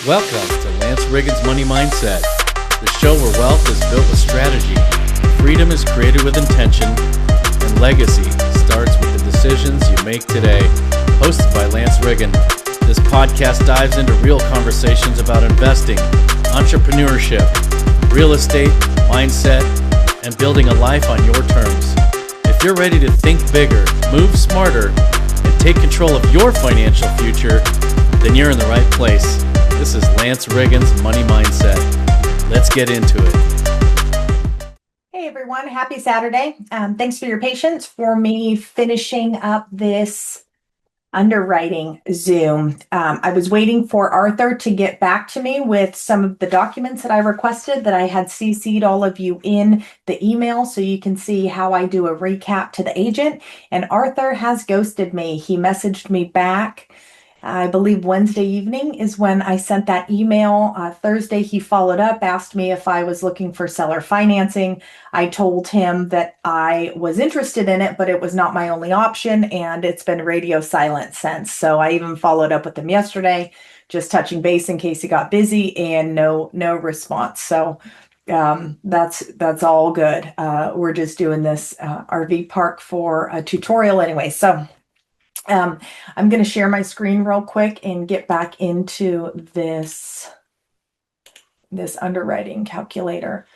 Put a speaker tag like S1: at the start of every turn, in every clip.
S1: Welcome to Lance Riggins' Money Mindset, the show where wealth is built with strategy, freedom is created with intention, and legacy starts with the decisions you make today. Hosted by Lance Riggin, this podcast dives into real conversations about investing, entrepreneurship, real estate, mindset, and building a life on your terms. If you're ready to think bigger, move smarter, and take control of your financial future, then you're in the right place. This is Lance Riggins' Money Mindset. Let's get into it.
S2: Hey everyone, happy Saturday. Thanks for your patience for me finishing up this underwriting Zoom. I was waiting for Arthur to get back to me with some of the documents that I requested that I had CC'd all of you in the email so you can see how I do a recap to the agent. And Arthur has ghosted me. He messaged me back. I believe Wednesday evening is when I sent that email. Thursday, he followed up, asked me if I was looking for seller financing. I told him that I was interested in it, but it was not my only option, and it's been radio silent since. So I even followed up with him yesterday, just touching base in case he got busy, and no response. So that's all good. We're just doing this RV park for a tutorial anyway. So I'm going to share my screen real quick and get back into this underwriting calculator.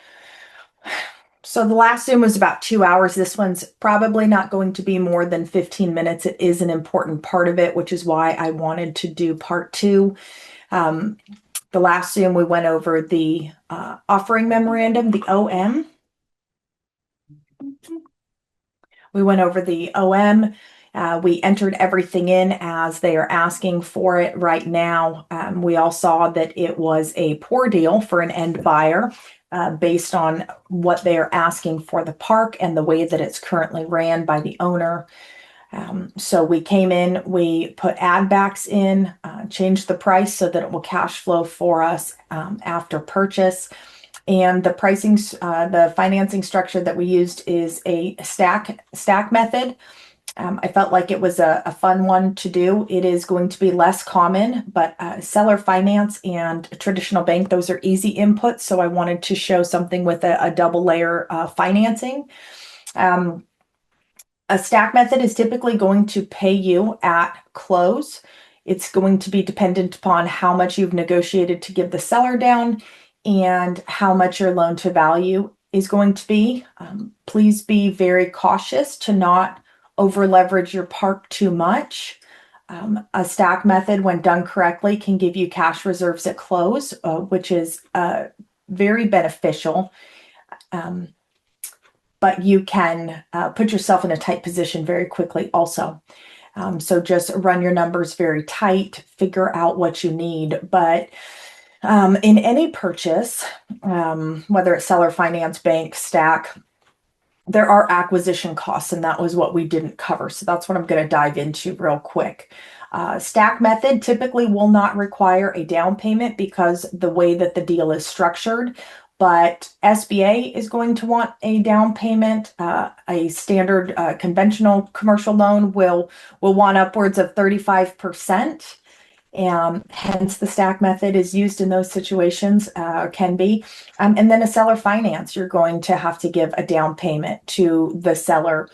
S2: So the last Zoom was about 2 hours. This one's probably not going to be more than 15 minutes. It is an important part of it, which is why I wanted to do part two. The last Zoom, we went over the offering memorandum, the OM. We went over the OM. We entered everything in as they are asking for it right now. We all saw that it was a poor deal for an end buyer based on what they are asking for the park and the way that it's currently ran by the owner. So we came in, we put add backs in, changed the price so that it will cash flow for us after purchase. And the pricing, the financing structure that we used is a stack method. I felt like it was a fun one to do. It is going to be less common, but seller finance and traditional bank, those are easy inputs. So I wanted to show something with a double layer financing. A stack method is typically going to pay you at close. It's going to be dependent upon how much you've negotiated to give the seller down and how much your loan to value is going to be. Please be very cautious to not over leverage your park too much. A stack method, when done correctly, can give you cash reserves at close, which is very beneficial. But you can put yourself in a tight position very quickly also. So just run your numbers very tight, figure out what you need. But in any purchase, whether it's seller finance, bank, stack, there are acquisition costs, and that was what we didn't cover. So that's what I'm going to dive into real quick. Stack method typically will not require a down payment because the way that the deal is structured, but SBA is going to want a down payment. A standard conventional commercial loan will want upwards of 35%. Hence the stack method is used in those situations, can be. And then a seller finance, you're going to have to give a down payment to the seller.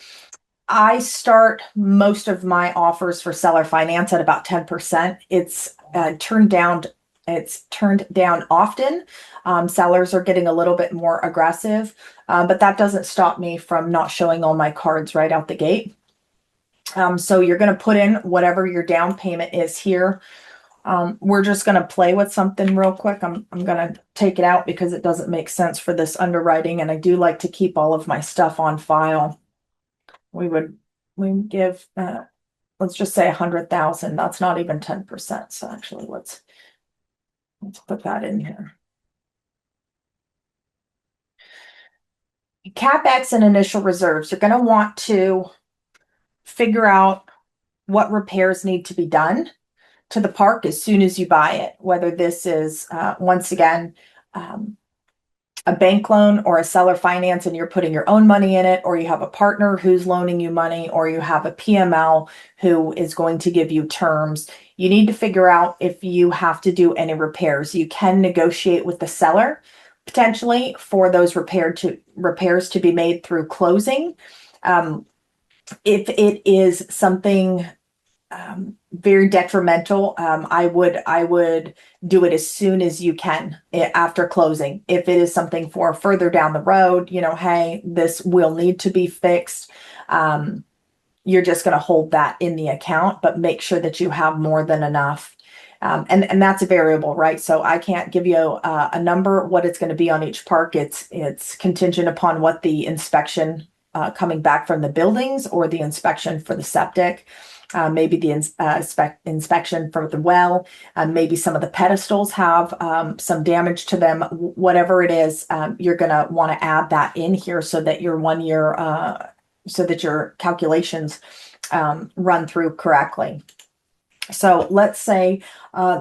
S2: I start most of my offers for seller finance at about 10%. It's turned down often. Sellers are getting a little bit more aggressive, but that doesn't stop me from not showing all my cards right out the gate. So you're going to put in whatever your down payment is here. We're just going to play with something real quick. I'm going to take it out because it doesn't make sense for this underwriting, and I do like to keep all of my stuff on file. We give, let's just say 100,000. That's not even 10%. So actually, let's put that in here. CapEx and initial reserves. You're going to want to figure out what repairs need to be done to the park as soon as you buy it, whether this is, once again, a bank loan or a seller finance and you're putting your own money in it, or you have a partner who's loaning you money, or you have a PML who is going to give you terms, you need to figure out if you have to do any repairs. You can negotiate with the seller potentially for those repairs to be made through closing. If it is something very detrimental, I would do it as soon as you can after closing. If it is something for further down the road, hey, this will need to be fixed. You're just going to hold that in the account, but make sure that you have more than enough. And that's a variable, right? So I can't give you a number, what it's going to be on each park. It's contingent upon what the inspection coming back from the buildings, or the inspection for the septic, maybe the inspection for the well, maybe some of the pedestals have some damage to them. Whatever it is, you're going to want to add that in here so that your 1 year, so that your calculations run through correctly. So let's say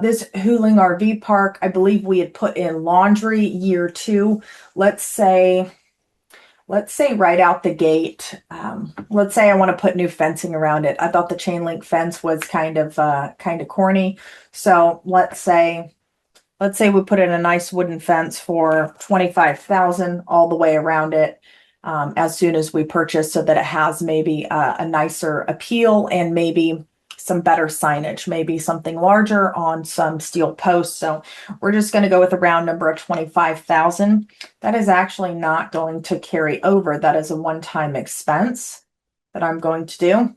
S2: this Huling RV park, I believe we had put in laundry year 2. Let's say right out the gate, let's say I want to put new fencing around it. I thought the chain link fence was kind of corny. So let's say we put in a nice wooden fence for $25,000 all the way around it, as soon as we purchase, so that it has maybe a nicer appeal and maybe some better signage, maybe something larger on some steel posts. So we're just going to go with a round number of 25,000. That is actually not going to carry over. That is a one-time expense that I'm going to do.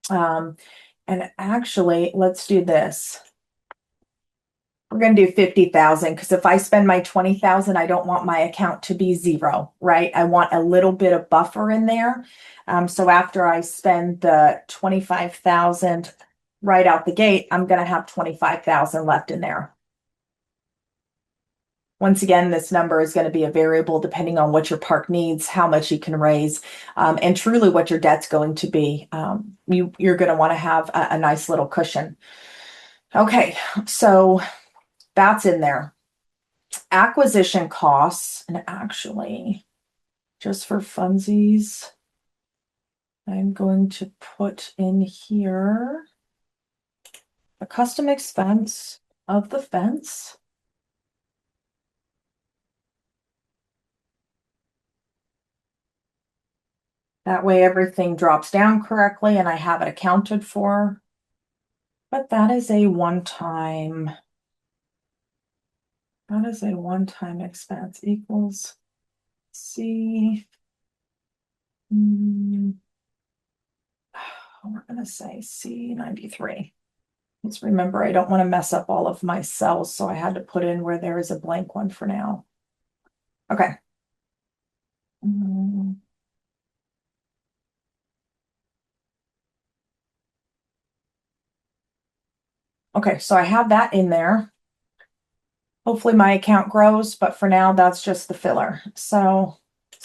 S2: And actually, let's do this. We're going to do 50,000, because if I spend my 20,000, I don't want my account to be zero, right? I want a little bit of buffer in there. So after I spend the 25,000 right out the gate, I'm going to have 25,000 left in there. Once again, this number is going to be a variable depending on what your park needs, how much you can raise, and truly what your debt's going to be. You're going to want to have a nice little cushion. Okay, so that's in there. Acquisition costs, and actually, just for funsies, I'm going to put in here a custom expense of the fence. That way everything drops down correctly and I have it accounted for. But that is a one-time expense equals C. We're going to say C93. Let's remember, I don't want to mess up all of my cells, so I had to put in where there is a blank one for now. Okay. Okay, so I have that in there. Hopefully my account grows, but for now, that's just the filler. So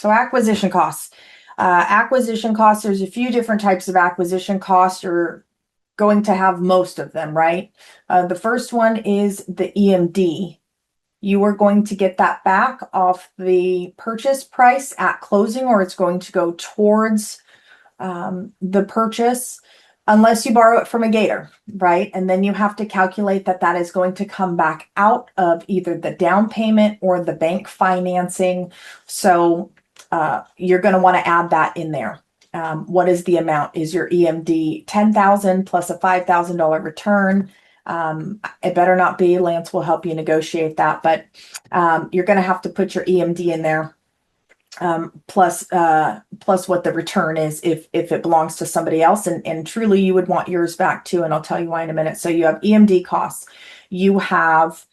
S2: acquisition costs. Acquisition costs, there's a few different types of acquisition costs. You're going to have most of them, right? The first one is the EMD. You are going to get that back off the purchase price at closing, or it's going to go towards the purchase, unless you borrow it from a gator, right? And then you have to calculate that is going to come back out of either the down payment or the bank financing. So you're going to want to add that in there. What is the amount? Is your EMD $10,000 plus a $5,000 return? It better not be. Lance will help you negotiate that, but you're going to have to put your EMD in there. Plus what the return is if it belongs to somebody else, and truly you would want yours back too, and I'll tell you why in a minute. So you have EMD costs, you have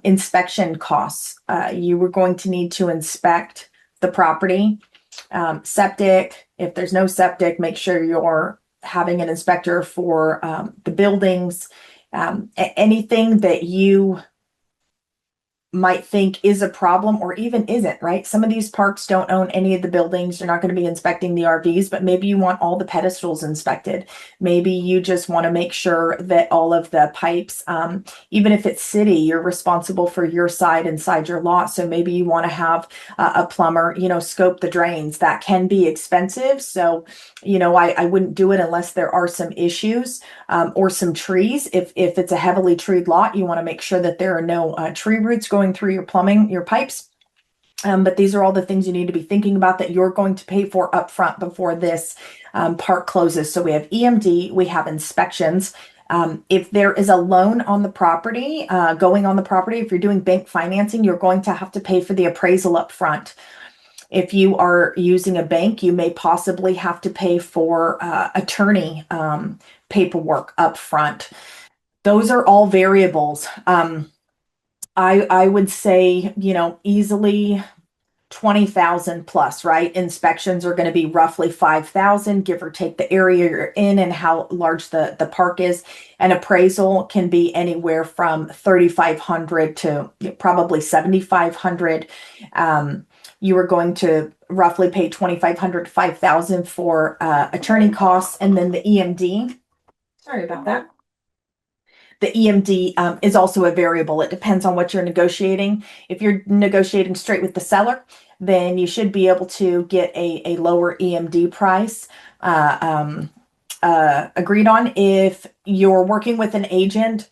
S2: inspection costs. You were going to need to inspect the property. Septic, if there's no septic, make sure you're having an inspector for the buildings. Anything that you might think is a problem or even isn't, right? Some of these parks don't own any of the buildings. You're not going to be inspecting the RVs, but maybe you want all the pedestals inspected. Maybe you just want to make sure that all of the pipes, even if it's city, you're responsible for your side inside your lot. So maybe you want to have a plumber, scope the drains. That can be expensive. So, I wouldn't do it unless there are some issues, or some trees. If it's a heavily treed lot, you want to make sure that there are no tree roots going through your plumbing, your pipes. But these are all the things you need to be thinking about that you're going to pay for upfront before this park closes. So we have EMD, we have inspections. If there is a loan on the property, going on the property, if you're doing bank financing, you're going to have to pay for the appraisal up front. If you are using a bank, you may possibly have to pay for attorney paperwork up front. Those are all variables. I would say, easily 20,000 plus, right? Inspections are going to be roughly 5,000, give or take the area you're in and how large the park is. An appraisal can be anywhere from 3,500 to probably 7,500. You are going to roughly pay 2,500 to 5,000 for attorney costs, and then the EMD. Sorry about that. The EMD is also a variable. It depends on what you're negotiating. If you're negotiating straight with the seller, then you should be able to get a lower EMD price agreed on. If you're working with an agent,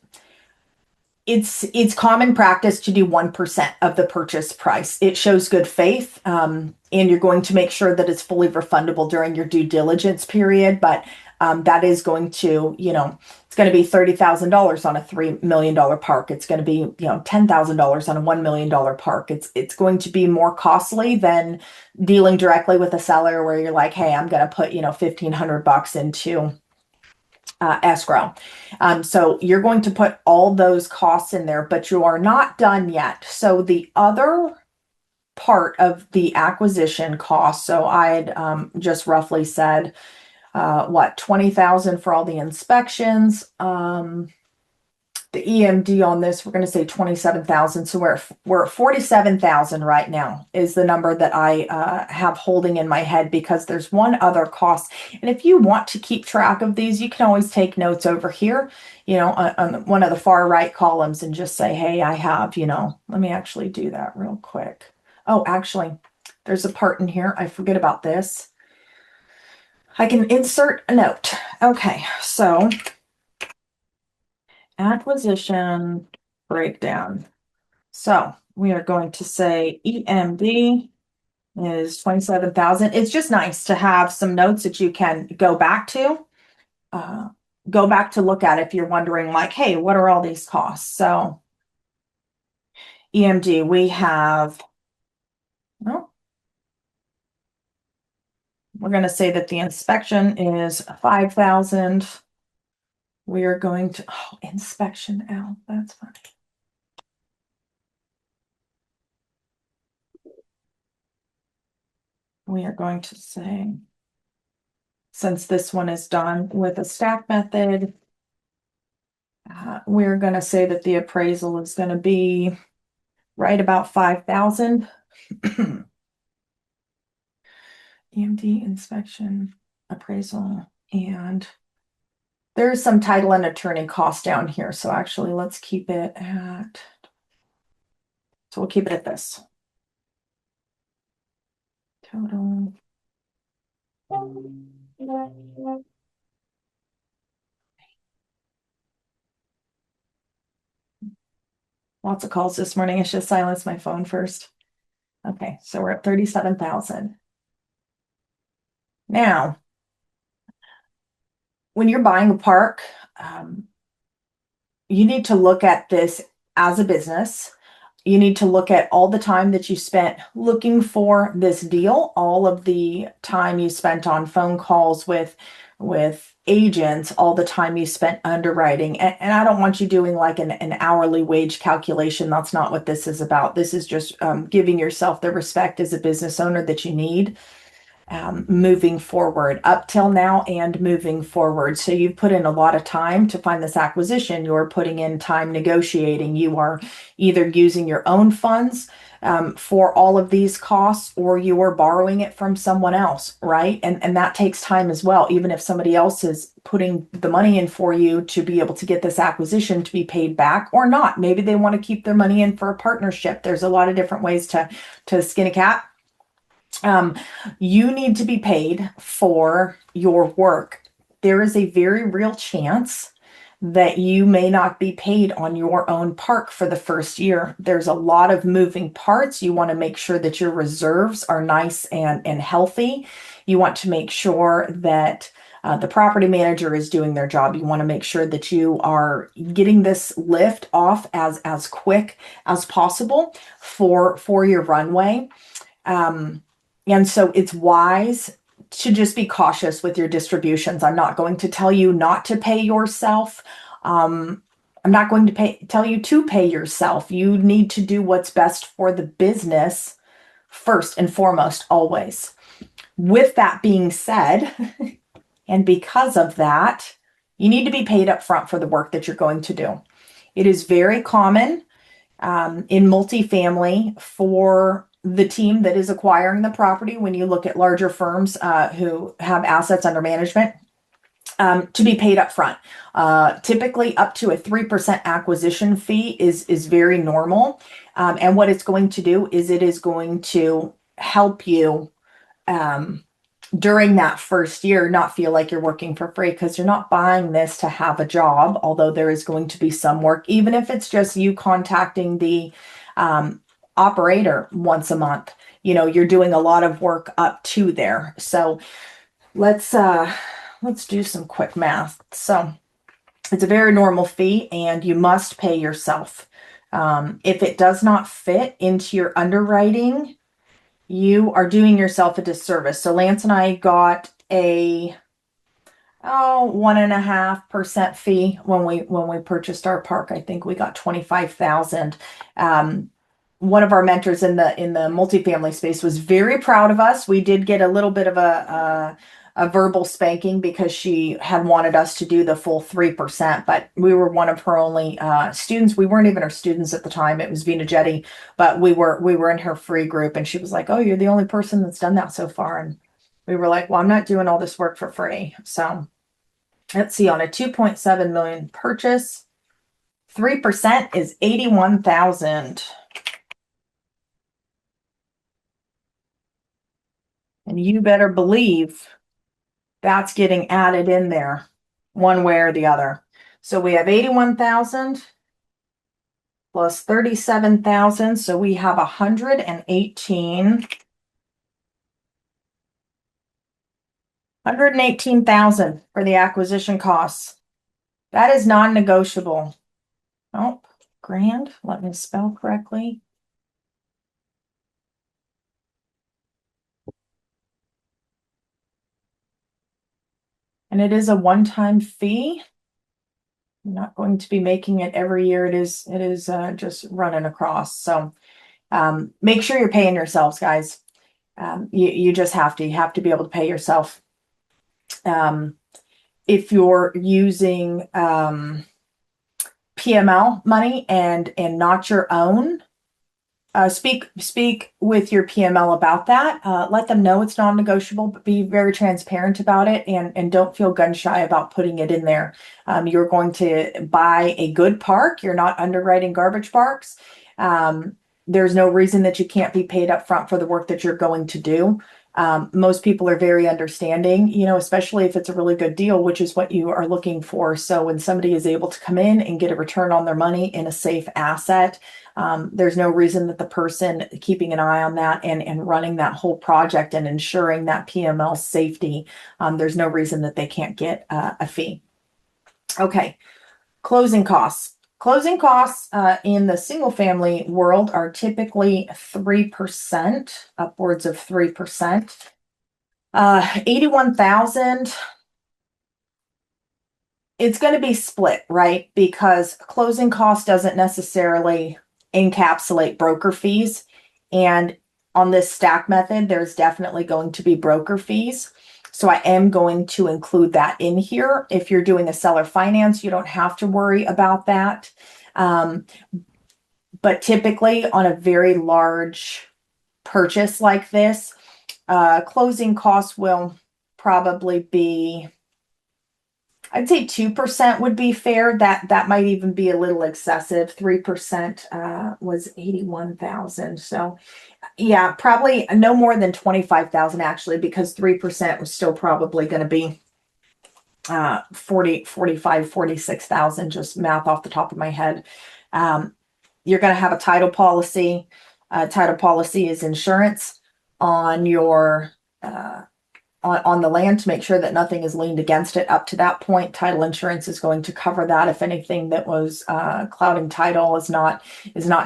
S2: it's common practice to do 1% of the purchase price. It shows good faith, and you're going to make sure that it's fully refundable during your due diligence period. But that is going to, it's going to be $30,000 on a $3 million park. It's going to be, $10,000 on a $1 million park. It's going to be more costly than dealing directly with a seller where you're like, hey, I'm going to put, $1,500 into escrow. So you're going to put all those costs in there, but you are not done yet. So the other part of the acquisition cost, so I had just roughly said, 20,000 for all the inspections. The EMD on this, we're going to say 27,000. So we're at 47,000 right now is the number that I have holding in my head, because there's one other cost. And if you want to keep track of these, you can always take notes over here, on one of the far right columns, and just say, hey, I have, let me actually do that real quick. Oh, actually, there's a part in here. I forget about this. I can insert a note. Okay, so acquisition breakdown. So we are going to say EMD is 27,000. It's just nice to have some notes that you can go back to look at if you're wondering, like, hey, what are all these costs? So EMD, we have, well, we're going to say that the inspection is 5,000. We are going to, inspection out. That's funny. We are going to say, since this one is done with a stack method, we're going to say that the appraisal is going to be right about 5,000. EMD, inspection, appraisal, and there's some title and attorney cost down here. So actually, let's keep it at, so we'll keep it at this. Total. Lots of calls this morning. I should silence my phone first. Okay, so we're at 37,000. Now, when you're buying a park, you need to look at this as a business. You need to look at all the time that you spent looking for this deal, all of the time you spent on phone calls with agents, all the time you spent underwriting. And I don't want you doing like an hourly wage calculation. That's not what this is about. This is just giving yourself the respect as a business owner that you need. moving forward, up till now and moving forward. So you've put in a lot of time to find this acquisition. You're putting in time negotiating. You are either using your own funds for all of these costs, or you are borrowing it from someone else, right? And that takes time as well. Even if somebody else is putting the money in for you to be able to get this acquisition to be paid back or not. Maybe they want to keep their money in for a partnership. There's a lot of different ways to skin a cat. You need to be paid for your work. There is a very real chance that you may not be paid on your own park for the first year. There's a lot of moving parts. You want to make sure that your reserves are nice and healthy. You want to make sure that the property manager is doing their job. You want to make sure that you are getting this lift off as quick as possible for your runway. And so it's wise to just be cautious with your distributions. I'm not going to tell you not to pay yourself. I'm not going to tell you to pay yourself. You need to do what's best for the business first and foremost, always. With that being said, and because of that, you need to be paid up front for the work that you're going to do. It is very common in multifamily for the team that is acquiring the property, when you look at larger firms who have assets under management, to be paid up front. Typically up to a 3% acquisition fee is very normal. And what it's going to do is it is going to help you during that first year not feel like you're working for free, because you're not buying this to have a job, although there is going to be some work, even if it's just you contacting the operator once a month. You're doing a lot of work up to there. So let's do some quick math. So it's a very normal fee, and you must pay yourself. If it does not fit into your underwriting, you are doing yourself a disservice. So Lance and I got a 1.5% fee when we purchased our park. I think we got $25,000. One of our mentors in the multifamily space was very proud of us. We did get a little bit of a verbal spanking because she had wanted us to do the full 3%, but we were one of her only students. We weren't even her students at the time. It was Vina Jetty, but we were in her free group, and she was like, "Oh, you're the only person that's done that so far." And we were like, "Well, I'm not doing all this work for free." So let's see, on a 2.7 million purchase, 3% is 81,000. And you better believe that's getting added in there one way or the other. So we have 81,000 plus 37,000. So we have 118,000 for the acquisition costs. That is non-negotiable. Oh, grand. Let me spell correctly. And it is a one-time fee. I'm not going to be making it every year. It is just running across. So make sure you're paying yourselves, guys. You just have to. You have to be able to pay yourself. If you're using PML money and not your own, speak with your PML about that. Let them know it's non-negotiable, but be very transparent about it, and don't feel gun shy about putting it in there. You're going to buy a good park. You're not underwriting garbage parks. There's no reason that you can't be paid up front for the work that you're going to do. Most people are very understanding, especially if it's a really good deal, which is what you are looking for. So when somebody is able to come in and get a return on their money in a safe asset, there's no reason that the person keeping an eye on that and running that whole project and ensuring that PML safety, there's no reason that they can't get a fee. Okay, closing costs. Closing costs in the single family world are typically 3%, upwards of 3%. 81,000. It's going to be split, right? Because closing cost doesn't necessarily encapsulate broker fees. And on this stack method, there's definitely going to be broker fees. So I am going to include that in here. If you're doing a seller finance, you don't have to worry about that. But typically on a very large purchase like this, closing costs will probably be, I'd say 2% would be fair. That might even be a little excessive. 3% was 81,000. So yeah, probably no more than 25,000 actually, because 3% was still probably going to be 46,000, just math off the top of my head. You're going to have a title policy. Title policy is insurance on your on the land to make sure that nothing is liened against it up to that point. Title insurance is going to cover that if anything that was clouding title is not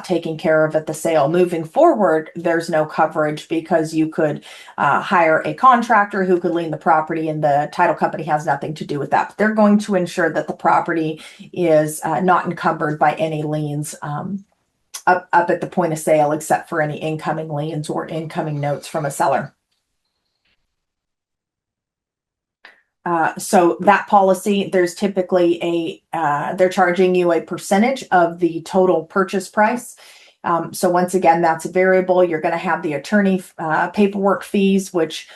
S2: taken care of at the sale. Moving forward, there's no coverage because you could hire a contractor who could lien the property and the title company has nothing to do with that. But they're going to ensure that the property is not encumbered by any liens up at the point of sale, except for any incoming liens or incoming notes from a seller. So that policy, there's typically they're charging you a percentage of the total purchase price. So once again, that's a variable. You're going to have the attorney paperwork fees, which,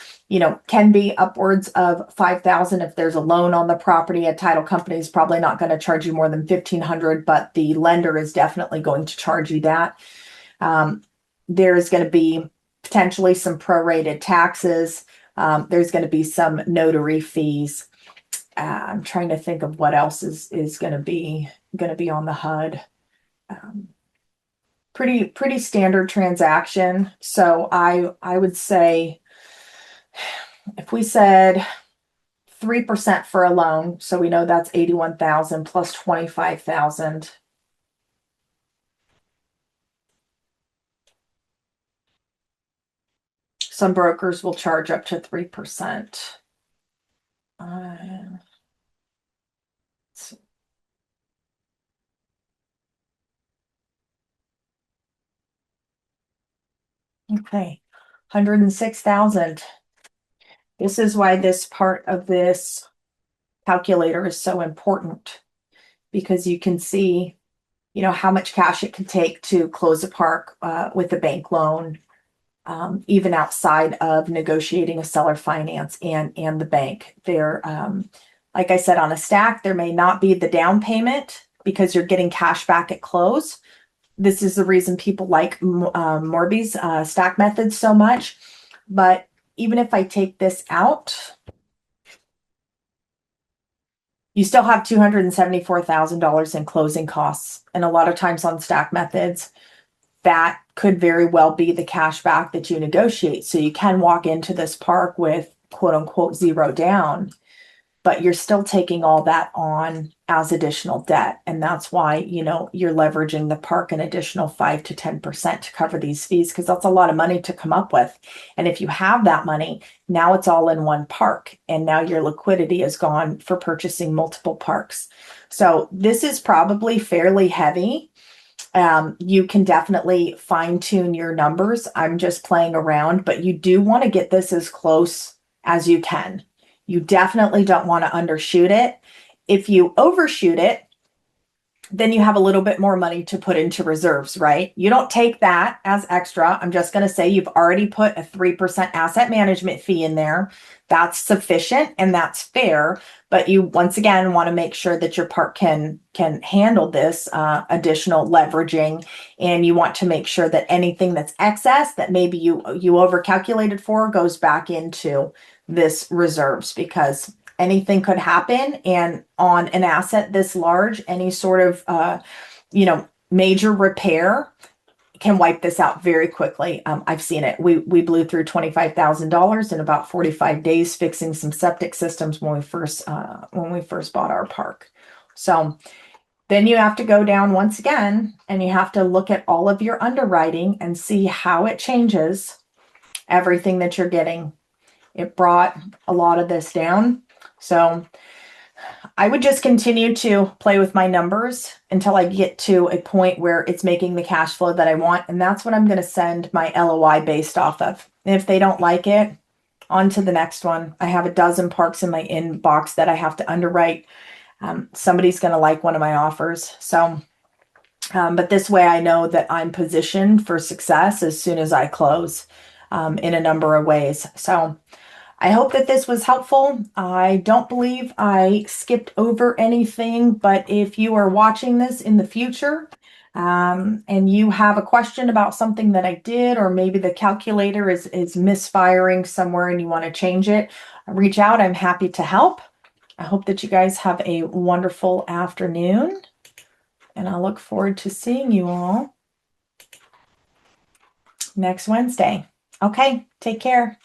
S2: can be upwards of $5,000 if there's a loan on the property. A title company is probably not going to charge you more than $1,500, but the lender is definitely going to charge you that. There's going to be potentially some prorated taxes. There's going to be some notary fees. I'm trying to think of what else is going to be on the HUD. Pretty standard transaction. So I would say if we said 3% for a loan, so we know that's 81,000 plus 25,000. Some brokers will charge up to 3%. Okay, 106,000. This is why this part of this calculator is so important, because you can see, how much cash it can take to close a park with a bank loan, even outside of negotiating a seller finance and the bank. There, like I said, on a stack, there may not be the down payment because you're getting cash back at close. This is the reason people like Morby's stack method so much. But even if I take this out, you still have $274,000 in closing costs. And a lot of times on stack methods, that could very well be the cash back that you negotiate. So you can walk into this park with quote unquote zero down, but you're still taking all that on as additional debt. And that's why, you're leveraging the park an additional 5 to 10% to cover these fees, because that's a lot of money to come up with. And if you have that money, now it's all in one park. And now your liquidity is gone for purchasing multiple parks. So this is probably fairly heavy. You can definitely fine tune your numbers. I'm just playing around, but you do want to get this as close as you can. You definitely don't want to undershoot it. If you overshoot it, then you have a little bit more money to put into reserves, right? You don't take that as extra. I'm just going to say you've already put a 3% asset management fee in there. That's sufficient and that's fair. But you, once again, want to make sure that your park can handle this additional leveraging. And you want to make sure that anything that's excess that maybe you overcalculated for goes back into this reserves, because anything could happen. And on an asset this large, any sort of, major repair can wipe this out very quickly. I've seen it. We blew through $25,000 in about 45 days fixing some septic systems when we first bought our park. So then you have to go down once again and you have to look at all of your underwriting and see how it changes everything that you're getting. It brought a lot of this down. So I would just continue to play with my numbers until I get to a point where it's making the cash flow that I want. And that's what I'm going to send my LOI based off of. And if they don't like it, on to the next one. I have a dozen parks in my inbox that I have to underwrite. Somebody's going to like one of my offers. So, but this way I know that I'm positioned for success as soon as I close in a number of ways. So, I hope that this was helpful. I don't believe I skipped over anything, but if you are watching this in the future and you have a question about something that I did, or maybe the calculator is misfiring somewhere and you want to change it, reach out. I'm happy to help. I hope that you guys have a wonderful afternoon, and I look forward to seeing you all next Wednesday. Okay, take care.